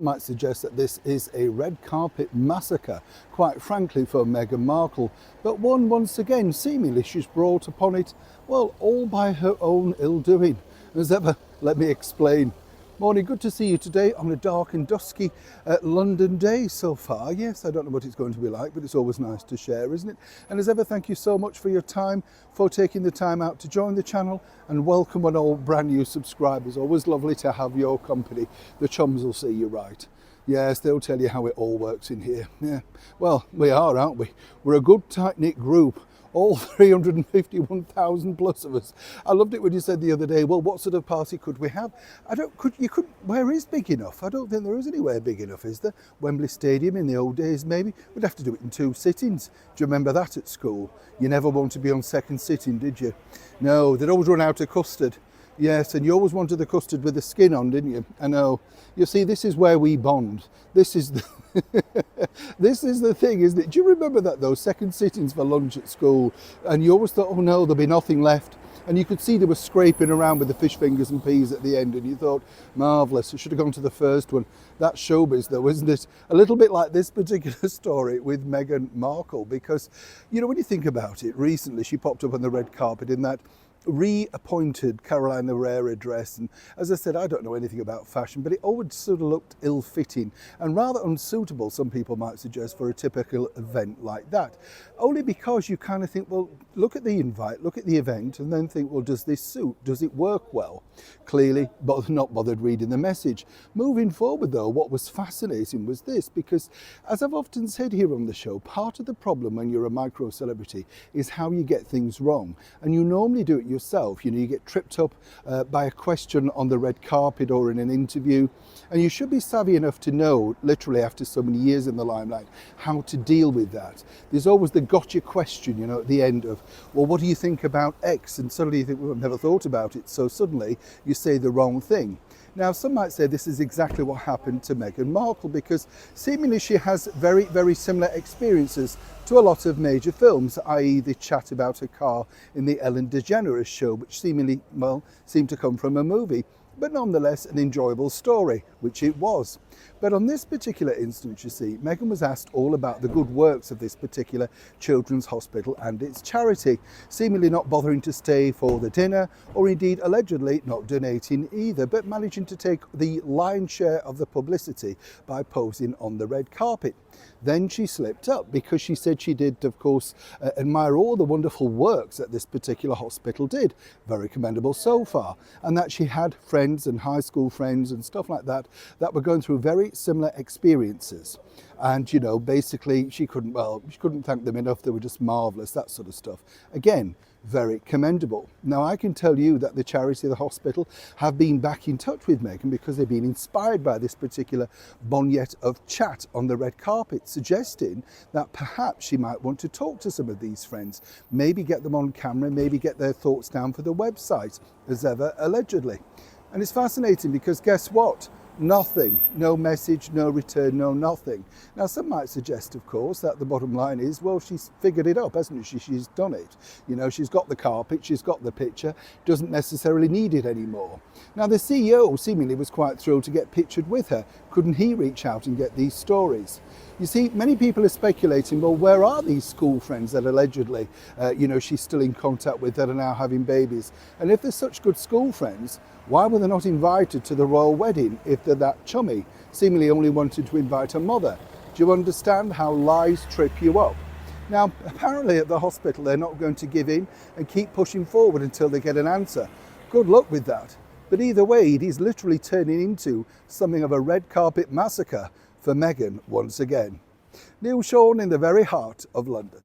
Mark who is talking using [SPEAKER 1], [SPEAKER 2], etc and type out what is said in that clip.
[SPEAKER 1] Might suggest that this is a red carpet massacre, quite frankly, for Meghan Markle, but one once again seemingly she's brought upon it, well, all by her own ill-doing. As ever, let me explain. Morning, good to see you today on a dark and dusky London day so far. Yes, I don't know what it's going to be like, but it's always nice to share, isn't it? And as ever, thank you so much for your time, for taking the time out to join the channel, and welcome on all brand new subscribers. Always lovely to have your company. The chums will see you right. Yes, they'll tell you how it all works in here. Yeah, well, we are, aren't we? We're a good tight-knit group. All 351,000 plus of us. I loved it when you said the other day, well, what sort of party could we have? Where is big enough? I don't think there is anywhere big enough, is there? Wembley Stadium in the old days, maybe? We'd have to do it in 2 sittings. Do you remember that at school? You never wanted to be on second sitting, did you? No, they'd always run out of custard. Yes, and you always wanted the custard with the skin on, didn't you? I know. You see, this is where we bond. This is the this is the thing, isn't it? Do you remember that, those second sittings for lunch at school? And you always thought, oh no, there'll be nothing left. And you could see they were scraping around with the fish fingers and peas at the end, and you thought, marvellous, I should have gone to the first one. That's showbiz though, isn't it? A little bit like this particular story with Meghan Markle, because, you know, when you think about it, recently she popped up on the red carpet in that reappointed Carolina Herrera dress, and as I said, I don't know anything about fashion, but it always sort of looked ill-fitting and rather unsuitable, some people might suggest, for a typical event like that, only because you kind of think, well, look at the invite, look at the event, and then think, well, does this suit, does it work well? Clearly not bothered reading the message. Moving forward though, what was fascinating was this, because as I've often said here on the show, part of the problem when you're a micro celebrity is how you get things wrong, and you normally do it yourself. You know, you get tripped up by a question on the red carpet or in an interview, and you should be savvy enough to know, literally after so many years in the limelight, how to deal with that. There's always the gotcha question, you know, at the end of, well, what do you think about X? And suddenly you think, well, I've never thought about it, so suddenly you say the wrong thing. Now, some might say this is exactly what happened to Meghan Markle, because seemingly she has very, very similar experiences to a lot of major films, i.e. the chat about her car in the Ellen DeGeneres show, which seemingly, well, seemed to come from a movie, but nonetheless an enjoyable story, which it was. But on this particular instance, you see, Meghan was asked all about the good works of this particular children's hospital and its charity, seemingly not bothering to stay for the dinner, or indeed allegedly not donating either, but managing to take the lion's share of the publicity by posing on the red carpet. Then she slipped up, because she said she did, of course, admire all the wonderful works that this particular hospital did, very commendable so far, and that she had friends and high school friends and stuff like that that were going through very similar experiences. And, you know, basically she couldn't thank them enough. They were just marvellous, that sort of stuff. Again, very commendable. Now, I can tell you that the charity of the hospital have been back in touch with Meghan, because they've been inspired by this particular bonnet of chat on the red carpet, suggesting that perhaps she might want to talk to some of these friends, maybe get them on camera, maybe get their thoughts down for the website, as ever, allegedly. And it's fascinating because guess what? Nothing, no message, no return, no nothing. Now, some might suggest, of course, that the bottom line is, well, she's figured it up, hasn't she? She's done it. You know, she's got the carpet, she's got the picture, doesn't necessarily need it anymore. Now, the CEO seemingly was quite thrilled to get pictured with her. Couldn't he reach out and get these stories? You see, many people are speculating, well, where are these school friends that allegedly, you know, she's still in contact with, that are now having babies? And if they're such good school friends, why were they not invited to the royal wedding if they're that chummy? Seemingly only wanted to invite her mother. Do you understand how lies trip you up? Now, apparently at the hospital, they're not going to give in and keep pushing forward until they get an answer. Good luck with that. But either way, it is literally turning into something of a red carpet massacre for Meghan once again. Neil Sean in the very heart of London.